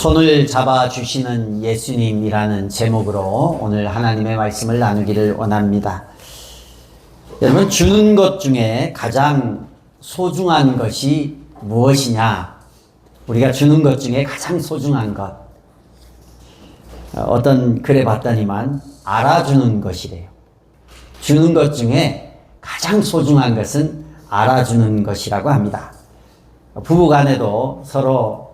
손을 잡아주시는 예수님이라는 제목으로 오늘 하나님의 말씀을 나누기를 원합니다. 여러분, 주는 것 중에 가장 소중한 것이 무엇이냐? 우리가 주는 것 중에 가장 소중한 것. 어떤 글에 봤더니만 알아주는 것이래요. 주는 것 중에 가장 소중한 것은 알아주는 것이라고 합니다. 부부 간에도 서로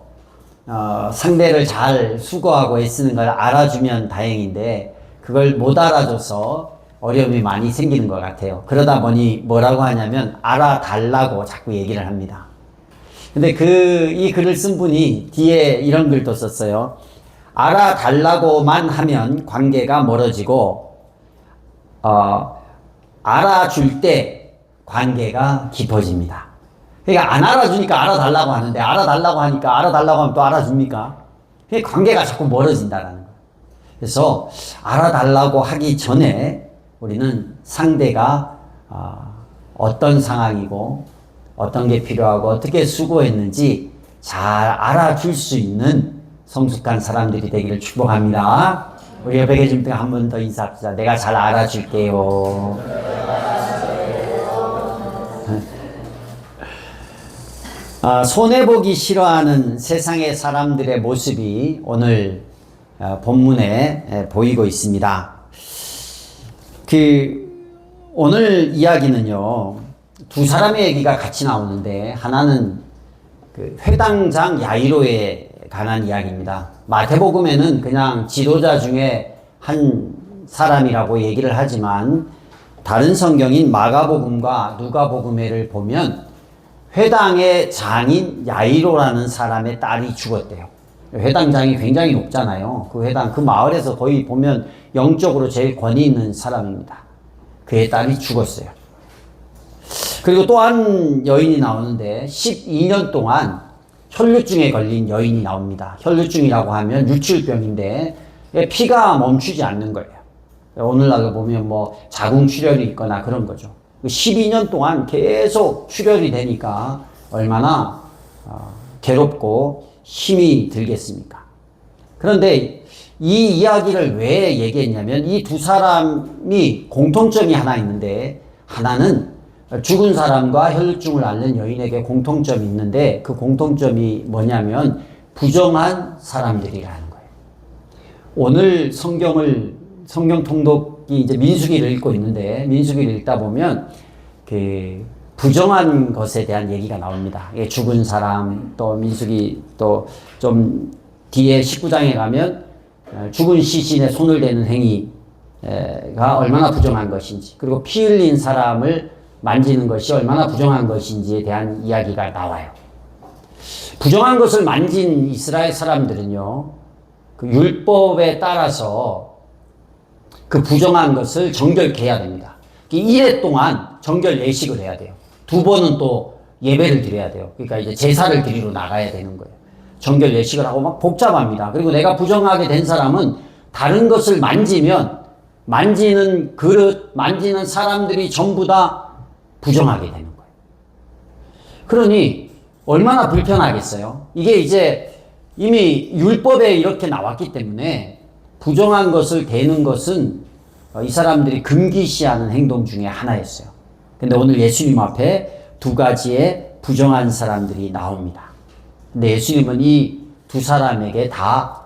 상대를 잘 수고하고 애쓰는 걸 알아주면 다행인데 그걸 못 알아줘서 어려움이 많이 생기는 것 같아요. 그러다 보니 뭐라고 하냐면 알아달라고 자꾸 얘기를 합니다. 근데 이 글을 쓴 분이 뒤에 이런 글도 썼어요. 알아달라고만 하면 관계가 멀어지고 알아줄 때 관계가 깊어집니다. 그러니까 안 알아주니까 알아달라고 하는데 알아달라고 하니까 알아달라고 하면 또 알아줍니까? 그러니까 관계가 자꾸 멀어진다는 거예요. 그래서 알아달라고 하기 전에 우리는 상대가 어떤 상황이고 어떤 게 필요하고 어떻게 수고했는지 잘 알아줄 수 있는 성숙한 사람들이 되기를 축복합니다. 우리 옆에 계신 분과 한 번 더 인사합시다. 내가 잘 알아줄게요. 손해보기 싫어하는 세상의 사람들의 모습이 오늘 본문에 보이고 있습니다. 오늘 이야기는요, 두 사람의 얘기가 같이 나오는데, 하나는 회당장 야이로에 관한 이야기입니다. 마태복음에는 그냥 지도자 중에 한 사람이라고 얘기를 하지만, 다른 성경인 마가복음과 누가복음에를 보면 회당의 장인 야이로라는 사람의 딸이 죽었대요. 회당장이 굉장히 높잖아요. 그 마을에서 거의 보면 영적으로 제일 권위 있는 사람입니다. 그의 딸이 죽었어요. 그리고 또 한 여인이 나오는데 12년 동안 혈루증에 걸린 여인이 나옵니다. 혈루증이라고 하면 유출병인데 피가 멈추지 않는 거예요. 오늘날로 보면 자궁출혈이 있거나 그런 거죠. 12년 동안 계속 출혈이 되니까 얼마나 괴롭고 힘이 들겠습니까? 그런데 이 이야기를 왜 얘기했냐면 이 두 사람이 공통점이 하나 있는데, 하나는 죽은 사람과 혈루증을 앓는 여인에게 공통점이 있는데 그 공통점이 뭐냐면 부정한 사람들이라는 거예요. 오늘 성경 통독이 이제 민수기를 읽고 있는데, 민수기를 읽다 보면 부정한 것에 대한 얘기가 나옵니다. 죽은 사람, 또 민수기, 또 좀 뒤에 19장에 가면 죽은 시신에 손을 대는 행위가 얼마나 부정한 것인지, 그리고 피 흘린 사람을 만지는 것이 얼마나 부정한 것인지에 대한 이야기가 나와요. 부정한 것을 만진 이스라엘 사람들은요, 율법에 따라서 그 부정한 것을 정결케 해야 됩니다. 1회 동안 정결 예식을 해야 돼요. 2번은 또 예배를 드려야 돼요. 그러니까 이제 제사를 드리러 나가야 되는 거예요. 정결 예식을 하고 막 복잡합니다. 그리고 내가 부정하게 된 사람은 다른 것을 만지는 그릇, 만지는 사람들이 전부 다 부정하게 되는 거예요. 그러니 얼마나 불편하겠어요? 이게 이제 이미 율법에 이렇게 나왔기 때문에 부정한 것을 대는 것은 이 사람들이 금기시하는 행동 중에 하나였어요. 근데 오늘 예수님 앞에 두 가지의 부정한 사람들이 나옵니다. 근데 예수님은 이 두 사람에게 다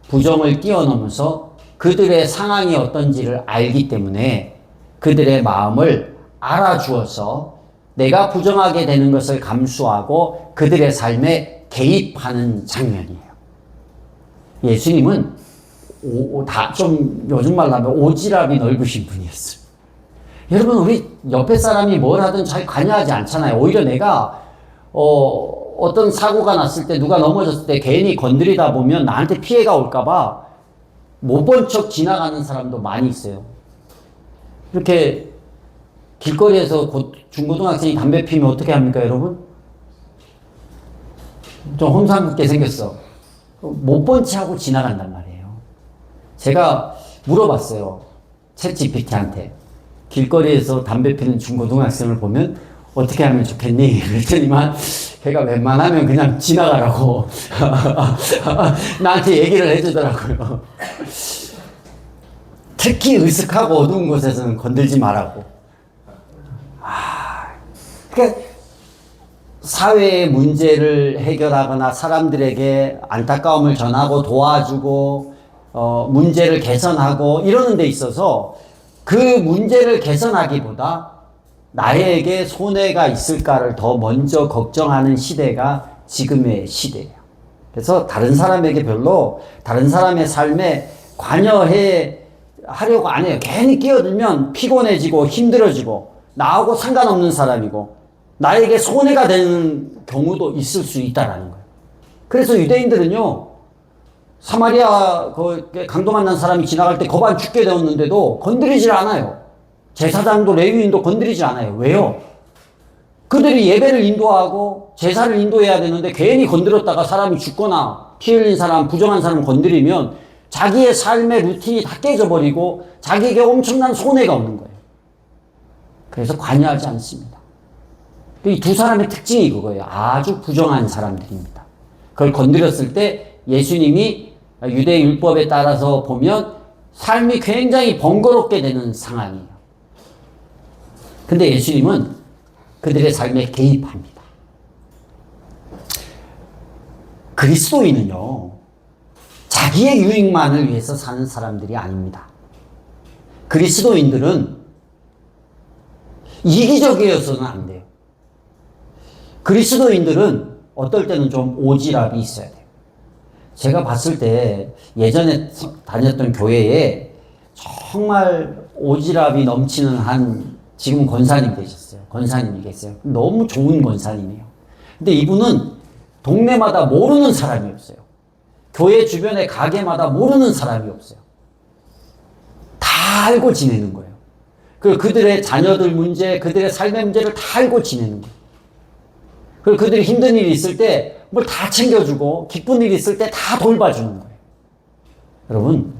부정을 뛰어넘어서 그들의 상황이 어떤지를 알기 때문에 그들의 마음을 알아주어서 내가 부정하게 되는 것을 감수하고 그들의 삶에 개입하는 장면이에요. 예수님은 좀 요즘 말로 하면 오지랖이 넓으신 분이었어요. 여러분, 우리 옆에 사람이 뭘 하든 잘 관여하지 않잖아요. 오히려 내가 어떤 사고가 났을 때, 누가 넘어졌을 때 괜히 건드리다 보면 나한테 피해가 올까봐 못 본 척 지나가는 사람도 많이 있어요. 이렇게 길거리에서 중고등학생이 담배 피우면 어떻게 합니까, 여러분? 좀 험상궂게 생겼어. 못 본 척 하고 지나간단 말이에요. 제가 물어봤어요. 챗GPT한테. 길거리에서 담배 피는 중고등학생을 보면 어떻게 하면 좋겠니? 그랬더니만 걔가 웬만하면 그냥 지나가라고 나한테 얘기를 해주더라고요. 특히 으슥하고 어두운 곳에서는 건들지 말라고. 그러니까 사회의 문제를 해결하거나 사람들에게 안타까움을 전하고 도와주고 문제를 개선하고 이러는 데 있어서 그 문제를 개선하기보다 나에게 손해가 있을까를 더 먼저 걱정하는 시대가 지금의 시대예요. 그래서 다른 사람에게 별로 다른 사람의 삶에 관여하려고 안 해요. 괜히 끼어들면 피곤해지고 힘들어지고 나하고 상관없는 사람이고 나에게 손해가 되는 경우도 있을 수 있다라는 거예요. 그래서 유대인들은요, 사마리아 강도 만난 사람이 지나갈 때 거반 죽게 되었는데도 건드리질 않아요. 제사장도 레위인도 건드리지 않아요. 왜요? 그들이 예배를 인도하고 제사를 인도해야 되는데 괜히 건드렸다가 사람이 죽거나 피 흘린 사람, 부정한 사람 건드리면 자기의 삶의 루틴이 다 깨져버리고 자기에게 엄청난 손해가 오는 거예요. 그래서 관여하지 않습니다. 이 두 사람의 특징이 그거예요. 아주 부정한 사람들입니다. 그걸 건드렸을 때 예수님이 유대 율법에 따라서 보면 삶이 굉장히 번거롭게 되는 상황이에요. 근데 예수님은 그들의 삶에 개입합니다. 그리스도인은요, 자기의 유익만을 위해서 사는 사람들이 아닙니다. 그리스도인들은 이기적이어서는 안 돼요. 그리스도인들은 어떨 때는 좀 오지랖이 있어야 돼요. 제가 봤을 때 예전에 다녔던 교회에 정말 오지랖이 넘치는 지금 권사님 계셨어요. 권사님이 계세요. 너무 좋은 권사님이에요. 근데 이분은 동네마다 모르는 사람이 없어요. 교회 주변의 가게마다 모르는 사람이 없어요. 다 알고 지내는 거예요. 그리고 그들의 자녀들 문제, 그들의 삶의 문제를 다 알고 지내는 거예요. 그리고 그들이 힘든 일이 있을 때 뭘 다 챙겨주고 기쁜 일이 있을 때 다 돌봐주는 거예요. 여러분,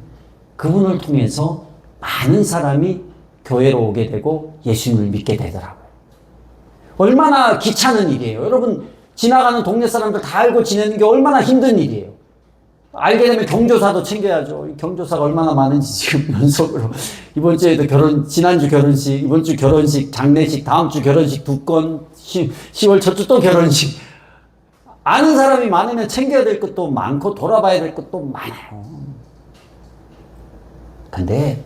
그분을 통해서 많은 사람이 교회로 오게 되고 예수님을 믿게 되더라고요. 얼마나 귀찮은 일이에요. 여러분, 지나가는 동네 사람들 다 알고 지내는 게 얼마나 힘든 일이에요. 알게 되면 경조사도 챙겨야죠. 경조사가 얼마나 많은지 지금 연속으로 이번 주에도 지난주 결혼식, 이번 주 결혼식, 장례식, 다음 주 결혼식 2건, 10월 첫 주 또 결혼식. 아는 사람이 많으면 챙겨야 될 것도 많고 돌아봐야 될 것도 많아요. 근데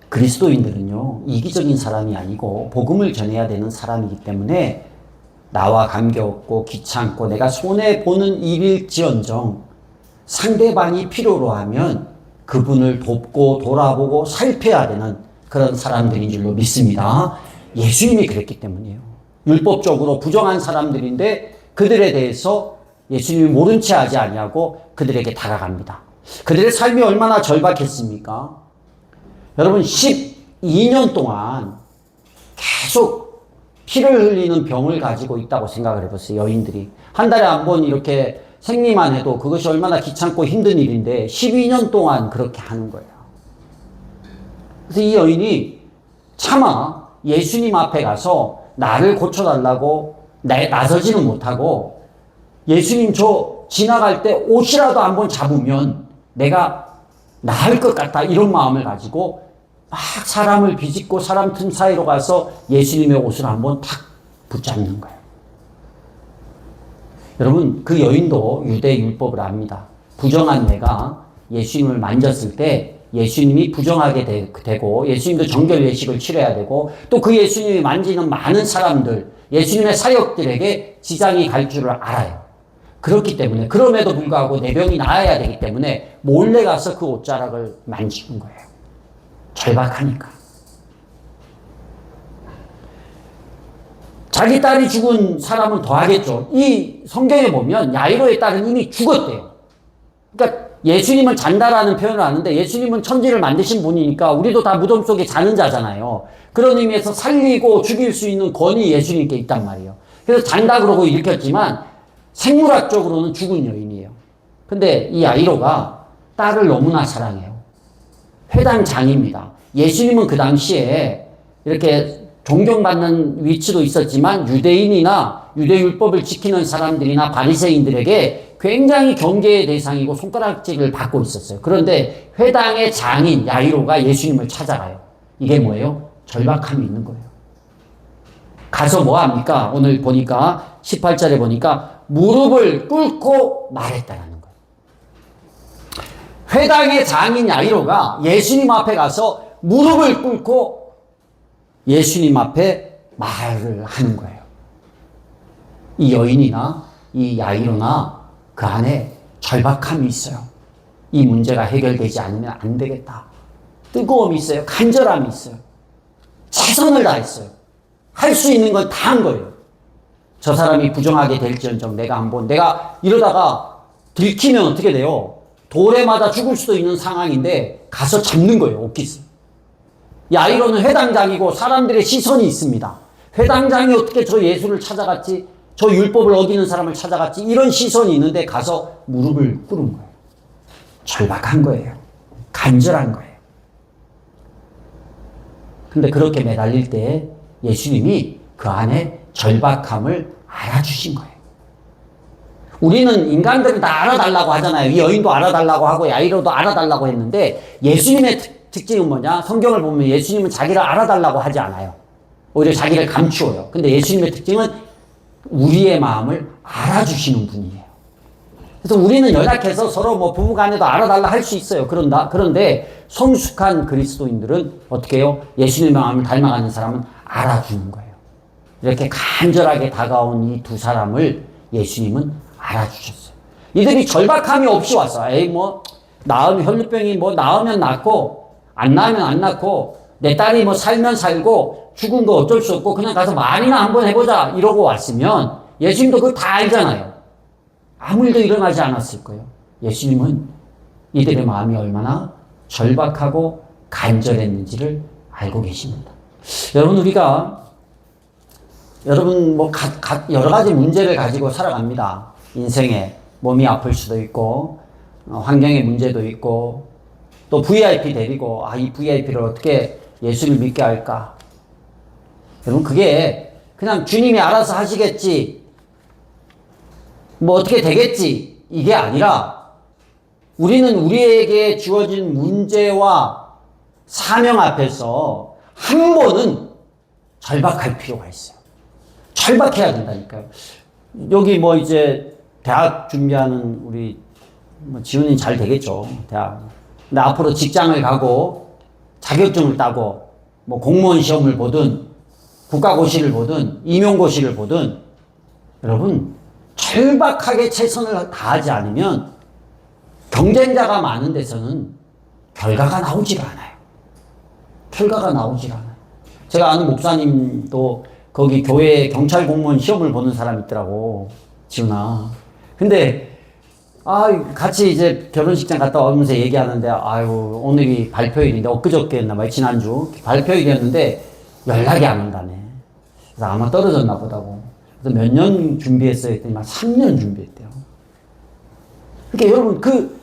그리스도인들은요, 이기적인 사람이 아니고 복음을 전해야 되는 사람이기 때문에 나와 관계없고 귀찮고 내가 손해보는 일일지언정 상대방이 필요로 하면 그분을 돕고 돌아보고 살펴야 되는 그런 사람들인 줄로 믿습니다. 예수님이 그랬기 때문이에요. 율법적으로 부정한 사람들인데 그들에 대해서 예수님이 모른 채 하지 아니하고 그들에게 다가갑니다. 그들의 삶이 얼마나 절박했습니까? 여러분, 12년 동안 계속 피를 흘리는 병을 가지고 있다고 생각을 해보세요. 여인들이 한 달에 한 번 이렇게 생리만 해도 그것이 얼마나 귀찮고 힘든 일인데 12년 동안 그렇게 하는 거예요. 그래서 이 여인이 차마 예수님 앞에 가서 나를 고쳐달라고 나서지는 못하고 예수님 저 지나갈 때 옷이라도 한번 잡으면 내가 나을 것 같다 이런 마음을 가지고 막 사람을 비집고 사람 틈 사이로 가서 예수님의 옷을 한번 탁 붙잡는 거예요. 여러분, 그 여인도 유대 율법을 압니다. 부정한 내가 예수님을 만졌을 때 예수님이 부정하게 되고 예수님도 정결 예식을 치러야 되고 또 그 예수님이 만지는 많은 사람들, 예수님의 사역들에게 지장이 갈 줄을 알아요. 그렇기 때문에 그럼에도 불구하고 내 병이 나아야 되기 때문에 몰래 가서 그 옷자락을 만지는 거예요. 절박하니까. 자기 딸이 죽은 사람은 더 하겠죠. 이 성경에 보면 야이로의 딸은 이미 죽었대요. 그러니까 예수님은 잔다라는 표현을 하는데 예수님은 천지를 만드신 분이니까 우리도 다 무덤 속에 자는 자잖아요. 그런 의미에서 살리고 죽일 수 있는 권위 예수님께 있단 말이에요. 그래서 잔다 그러고 일으켰지만 생물학적으로는 죽은 여인이에요. 근데 이 야이로가 딸을 너무나 사랑해요. 회당장입니다. 예수님은 그 당시에 이렇게 존경받는 위치도 있었지만 유대인이나 유대율법을 지키는 사람들이나 바리새인들에게 굉장히 경계의 대상이고 손가락질을 받고 있었어요. 그런데 회당의 장인 야이로가 예수님을 찾아가요. 이게 뭐예요? 절박함이 있는 거예요. 가서 뭐 합니까? 오늘 보니까 18절에 보니까 무릎을 꿇고 말했다라는 거예요. 회당의 장인 야이로가 예수님 앞에 가서 무릎을 꿇고 예수님 앞에 말을 하는 거예요. 이 여인이나 이 야이로나 그 안에 절박함이 있어요. 이 문제가 해결되지 않으면 안 되겠다. 뜨거움이 있어요. 간절함이 있어요. 최선을 다했어요. 할 수 있는 건 다 한 거예요. 저 사람이 부정하게 될지언정 내가 이러다가 들키면 어떻게 돼요? 돌에 맞아 죽을 수도 있는 상황인데 가서 잡는 거예요. 오키스. 야이로는 회당장이고 사람들의 시선이 있습니다. 회당장이 어떻게 저 예수를 찾아갔지? 저 율법을 어기는 사람을 찾아갔지? 이런 시선이 있는데 가서 무릎을 꿇은 거예요. 절박한 거예요. 간절한 거예요. 근데 그렇게 매달릴 때 예수님이 그 안에 절박함을 알아주신 거예요. 우리는 인간들은 다 알아달라고 하잖아요. 이 여인도 알아달라고 하고 야이로도 알아달라고 했는데 예수님의 특징은 뭐냐? 성경을 보면 예수님은 자기를 알아달라고 하지 않아요. 오히려 자기를 감추어요. 근데 예수님의 특징은 우리의 마음을 알아주시는 분이에요. 그래서 우리는 연약해서 서로 뭐 부부간에도 알아달라 할 수 있어요. 그런데 성숙한 그리스도인들은 어떻게 해요? 예수님의 마음을 닮아가는 사람은 알아주는 거예요. 이렇게 간절하게 다가온 이 두 사람을 예수님은 알아주셨어요. 이들이 절박함이 없이 왔어. 에이, 혈루병이 나으면 낫고, 안 나으면 안 낫고, 내 딸이 살면 살고, 죽은 거 어쩔 수 없고, 그냥 가서 말이나 한번 해보자. 이러고 왔으면, 예수님도 그거 다 알잖아요. 아무 일도 일어나지 않았을 거예요. 예수님은 이들의 마음이 얼마나 절박하고 간절했는지를 알고 계십니다. 여러분, 여러 가지 문제를 가지고 살아갑니다. 인생에 몸이 아플 수도 있고, 환경의 문제도 있고, 또 VIP 데리고, 이 VIP를 어떻게 예수를 믿게 할까? 여러분, 그게 그냥 주님이 알아서 하시겠지, 어떻게 되겠지, 이게 아니라, 우리는 우리에게 주어진 문제와 사명 앞에서 한 번은 절박할 필요가 있어요. 절박해야 된다니까요. 여기 이제 대학 준비하는 우리 지훈이 잘 되겠죠. 대학. 근데 앞으로 직장을 가고 자격증을 따고 공무원 시험을 보든 국가고시를 보든 임용고시를 보든 여러분 절박하게 최선을 다하지 않으면 경쟁자가 많은 데서는 결과가 나오지가 않아요. 결과가 나오지가 않아요. 제가 아는 목사님도 거기 교회 경찰 공무원 시험을 보는 사람이 있더라고. 지훈아. 근데 같이 이제 결혼식장 갔다 오면서 얘기하는데 오늘이 발표일인데 엊그저께였나 지난주 발표일이었는데 연락이 안 온다네. 그래서 아마 떨어졌나 보다고. 그래서 몇 년 준비했어요 했더니 막 3년 준비했대요. 그러니까 여러분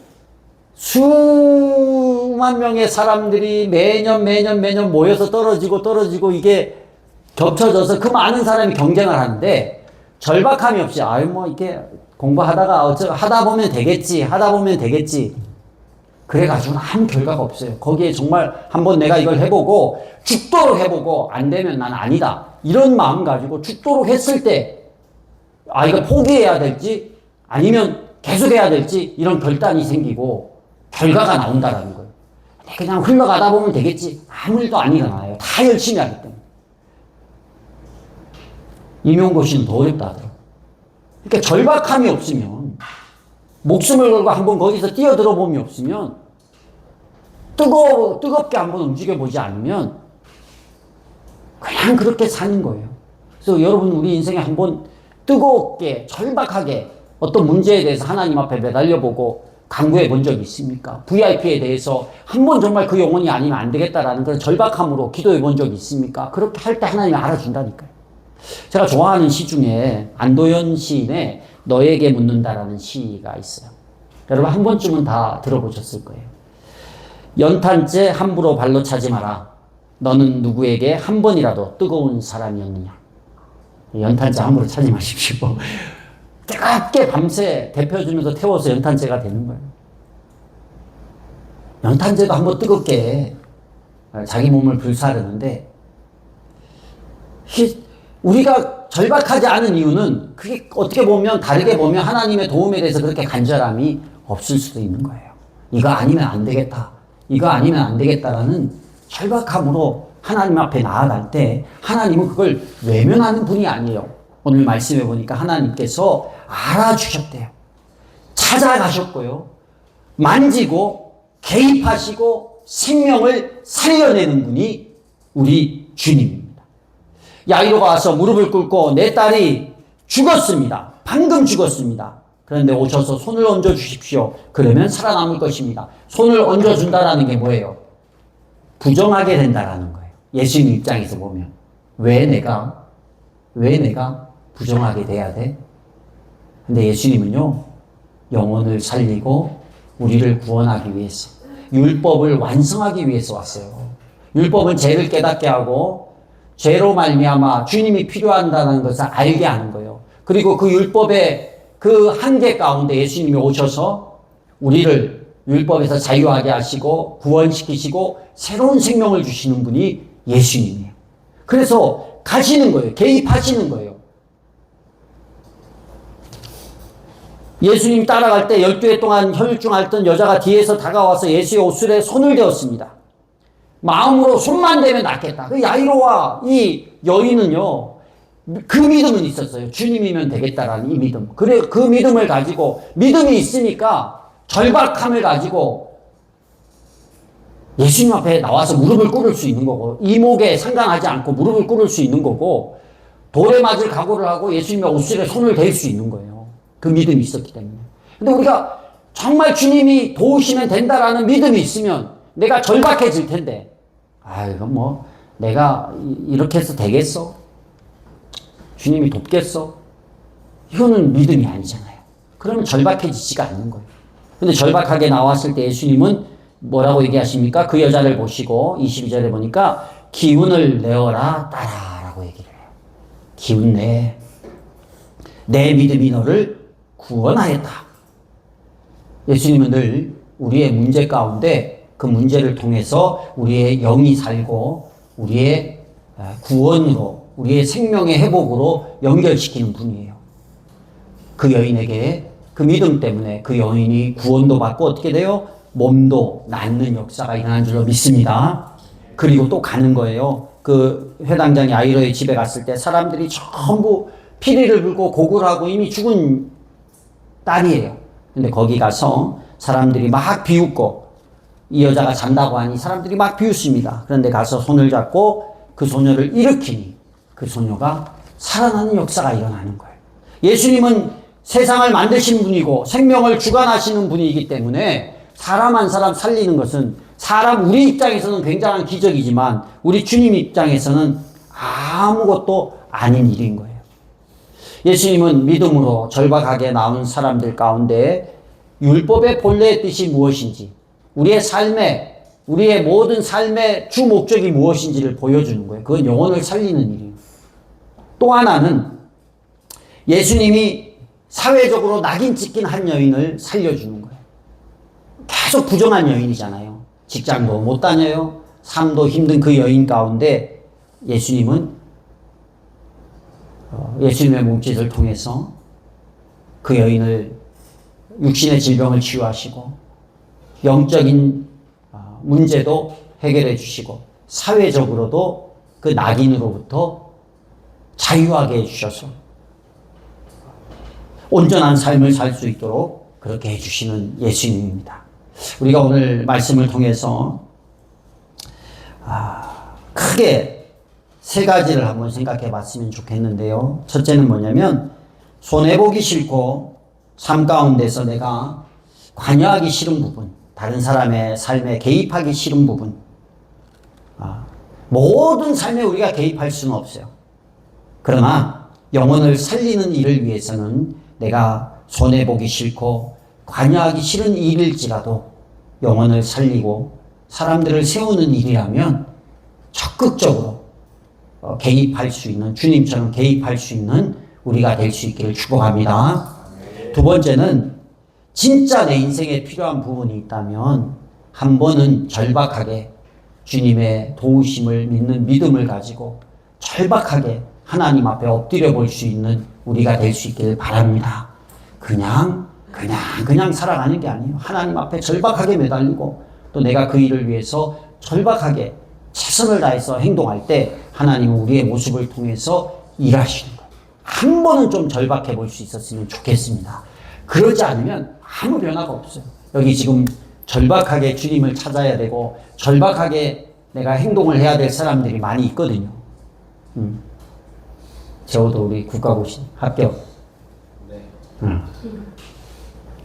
수만 명의 사람들이 매년 모여서 떨어지고 이게 겹쳐져서 그 많은 사람이 경쟁을 하는데 절박함이 없이 이렇게 공부하다가 하다 보면 되겠지 그래가지고는 아무 결과가 없어요. 거기에 정말 한번 내가 이걸 해보고 죽도록 해보고 안 되면 난 아니다 이런 마음 가지고 죽도록 했을 때 이거 포기해야 될지 아니면 계속해야 될지 이런 결단이 생기고 결과가 나온다라는 거예요. 그냥 흘러가다 보면 되겠지 아무 일도 안 일어나요. 다 열심히 하기 때문에. 임용고시는 더 어렵다 하더라고요. 그러니까 절박함이 없으면 목숨을 걸고 한번 거기서 뛰어들어 봄이 없으면 뜨겁게 한번 움직여보지 않으면 그냥 그렇게 사는 거예요. 그래서 여러분 우리 인생에 한번 뜨겁게 절박하게 어떤 문제에 대해서 하나님 앞에 매달려보고 강구해 본 적이 있습니까? VIP에 대해서 한번 정말 그 영혼이 아니면 안 되겠다라는 그런 절박함으로 기도해 본 적이 있습니까? 그렇게 할 때 하나님이 알아준다니까요. 제가 좋아하는 시 중에 안도현 시인의 너에게 묻는다라는 시가 있어요. 여러분 한 번쯤은 다 들어보셨을 거예요. 연탄재 함부로 발로 차지 마라. 너는 누구에게 한 번이라도 뜨거운 사람이었느냐? 연탄재 함부로 찾지 마십시오. 뜨겁게 밤새 데펴주면서 태워서 연탄재가 되는 거예요. 연탄재도 한번 뜨겁게 자기 몸을 불사르는데, 우리가 절박하지 않은 이유는 그게 어떻게 보면, 다르게 보면 하나님의 도움에 대해서 그렇게 간절함이 없을 수도 있는 거예요. 이거 아니면 안 되겠다. 이거 아니면 안 되겠다라는 절박함으로 하나님 앞에 나아갈 때 하나님은 그걸 외면하는 분이 아니에요. 오늘 말씀해 보니까 하나님께서 알아주셨대요. 찾아가셨고요. 만지고 개입하시고 생명을 살려내는 분이 우리 주님입니다. 야이로가 와서 무릎을 꿇고 내 딸이 죽었습니다. 방금 죽었습니다. 그런데 오셔서 손을 얹어 주십시오. 그러면 살아남을 것입니다. 손을 얹어 준다라는 게 뭐예요? 부정하게 된다라는 거예요. 예수님 입장에서 보면. 왜 내가 부정하게 돼야 돼? 근데 예수님은요, 영혼을 살리고 우리를 구원하기 위해서, 율법을 완성하기 위해서 왔어요. 율법은 죄를 깨닫게 하고 죄로 말미암아 주님이 필요한다는 것을 알게 하는 거예요. 그리고 그 율법의 그 한계 가운데 예수님이 오셔서 우리를 율법에서 자유하게 하시고 구원시키시고 새로운 생명을 주시는 분이 예수님이에요. 그래서 가시는 거예요. 개입하시는 거예요. 예수님 따라갈 때 12해 동안 혈증 앓던 여자가 뒤에서 다가와서 예수의 옷술에 손을 대었습니다. 마음으로 손만 대면 낫겠다. 그 야이로와 이 여인은요, 그 믿음은 있었어요. 주님이면 되겠다라는 이 믿음. 그래, 그 믿음을 가지고, 믿음이 있으니까 절박함을 가지고 예수님 앞에 나와서 무릎을 꿇을 수 있는 거고, 이목에 상관하지 않고 무릎을 꿇을 수 있는 거고, 돌에 맞을 각오를 하고 예수님의 옷술에 손을 댈 수 있는 거예요. 그 믿음이 있었기 때문에. 근데 우리가 정말 주님이 도우시면 된다라는 믿음이 있으면 내가 절박해질 텐데, 이건 뭐 내가 이렇게 해서 되겠어? 주님이 돕겠어? 이거는 믿음이 아니잖아요. 그러면 절박해지지가 않는 거예요. 근데 절박하게 나왔을 때 예수님은 뭐라고 얘기하십니까? 그 여자를 보시고 22절에 보니까 기운을 내어라 따라라고 얘기를 해요. 기운 내. 내 믿음이 너를 구원하였다. 예수님은 늘 우리의 문제 가운데 그 문제를 통해서 우리의 영이 살고 우리의 구원으로, 우리의 생명의 회복으로 연결시키는 분이에요. 그 여인에게 그 믿음 때문에 그 여인이 구원도 받고 어떻게 돼요? 몸도 낫는 역사가 일어난 줄로 믿습니다. 그리고 또 가는 거예요. 그 회당장 야이로의 집에 갔을 때 사람들이 전부 피리를 불고 고굴하고 이미 죽은 딸이에요. 근데 거기 가서 사람들이 막 비웃고, 이 여자가 잔다고 하니 사람들이 막 비웃습니다. 그런데 가서 손을 잡고 그 소녀를 일으키니 그 소녀가 살아나는 역사가 일어나는 거예요. 예수님은 세상을 만드신 분이고 생명을 주관하시는 분이기 때문에 사람 한 사람 살리는 것은 우리 입장에서는 굉장한 기적이지만 우리 주님 입장에서는 아무것도 아닌 일인 거예요. 예수님은 믿음으로 절박하게 나온 사람들 가운데 율법의 본래의 뜻이 무엇인지, 우리의 모든 삶의 주 목적이 무엇인지를 보여주는 거예요. 그건 영혼을 살리는 일이에요. 또 하나는 예수님이 사회적으로 낙인 찍힌 한 여인을 살려주는 거예요. 계속 부정한 여인이잖아요. 직장도 못 다녀요. 삶도 힘든 그 여인 가운데 예수님은 예수님의 몸짓을 통해서 그 여인을 육신의 질병을 치유하시고 영적인 문제도 해결해 주시고 사회적으로도 그 낙인으로부터 자유하게 해주셔서 온전한 삶을 살 수 있도록 그렇게 해주시는 예수님입니다. 우리가 오늘 말씀을 통해서 크게 세 가지를 한번 생각해 봤으면 좋겠는데요. 첫째는 뭐냐면 손해보기 싫고 삶 가운데서 내가 관여하기 싫은 부분, 다른 사람의 삶에 개입하기 싫은 부분, 모든 삶에 우리가 개입할 수는 없어요. 그러나 영혼을 살리는 일을 위해서는 내가 손해보기 싫고 관여하기 싫은 일일지라도 영혼을 살리고 사람들을 세우는 일이라면 적극적으로 개입할 수 있는, 주님처럼 개입할 수 있는 우리가 될 수 있기를 축복합니다. 두 번째는 진짜 내 인생에 필요한 부분이 있다면 한 번은 절박하게 주님의 도우심을 믿는 믿음을 가지고 절박하게 하나님 앞에 엎드려 볼 수 있는 우리가 될 수 있기를 바랍니다. 그냥 살아가는 게 아니에요. 하나님 앞에 절박하게 매달리고 또 내가 그 일을 위해서 절박하게 최선을 다해서 행동할 때 하나님은 우리의 모습을 통해서 일하시는 거예요. 한 번은 좀 절박해 볼 수 있었으면 좋겠습니다. 그러지 않으면 아무 변화가 없어요. 여기 지금 절박하게 주님을 찾아야 되고 절박하게 내가 행동을 해야 될 사람들이 많이 있거든요. 저도 우리 국가고시 합격. 네.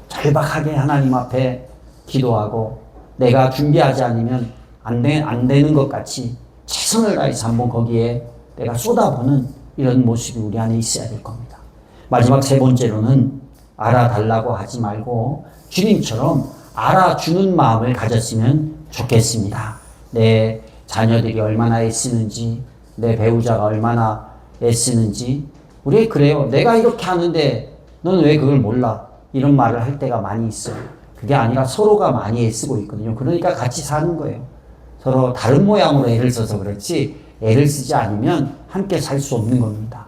절박하게 하나님 앞에 기도하고 내가 준비하지 않으면 안 되는 것 같이 최선을 다해서 한번 거기에 내가 쏟아부는 이런 모습이 우리 안에 있어야 될 겁니다. 마지막 세 번째로는 알아달라고 하지 말고 주님처럼 알아주는 마음을 가졌으면 좋겠습니다. 내 자녀들이 얼마나 애쓰는지, 내 배우자가 얼마나 애쓰는지, 우리 그래요. 내가 이렇게 하는데 너는 왜 그걸 몰라? 이런 말을 할 때가 많이 있어요. 그게 아니라 서로가 많이 애쓰고 있거든요. 그러니까 같이 사는 거예요. 서로 다른 모양으로 애를 써서 그렇지 애를 쓰지 않으면 함께 살 수 없는 겁니다.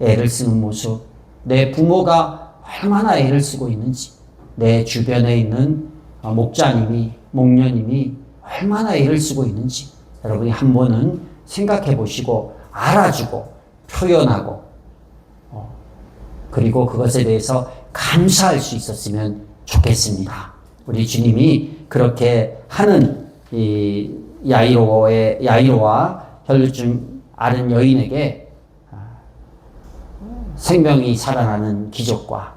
애를 쓰는 모습, 내 부모가 얼마나 애를 쓰고 있는지, 내 주변에 있는 목자님이, 목녀님이 얼마나 애를 쓰고 있는지 여러분이 한 번은 생각해 보시고 알아주고 표현하고 그리고 그것에 대해서 감사할 수 있었으면 좋겠습니다. 우리 주님이 그렇게 하는 이 야이로와 혈루증 앓은 여인에게 생명이 살아나는 기적과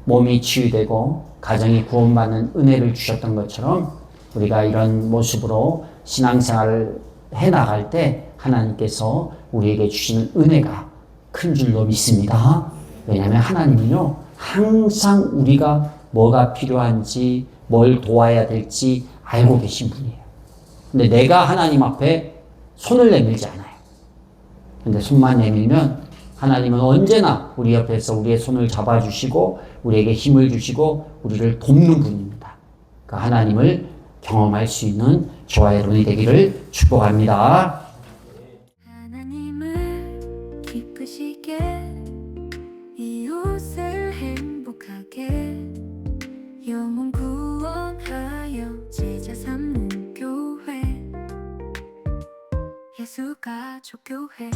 몸이 치유되고 가정이 구원받는 은혜를 주셨던 것처럼 우리가 이런 모습으로 신앙생활을 해나갈 때 하나님께서 우리에게 주시는 은혜가 큰 줄로 믿습니다. 왜냐하면 하나님은요 항상 우리가 뭐가 필요한지 뭘 도와야 될지 알고 계신 분이에요. 근데 내가 하나님 앞에 손을 내밀지 않아요. 근데 손만 내밀면 하나님은 언제나 우리 옆에서 우리의 손을 잡아주시고 우리에게 힘을 주시고 우리를 돕는 분입니다. 그 하나님을 경험할 수 있는 저와 여러분이 되기를 축복합니다. 하나님을 기쁘시게 이웃을 행복하게 영혼 구원하여 제자 삼는 교회 예수 가족교회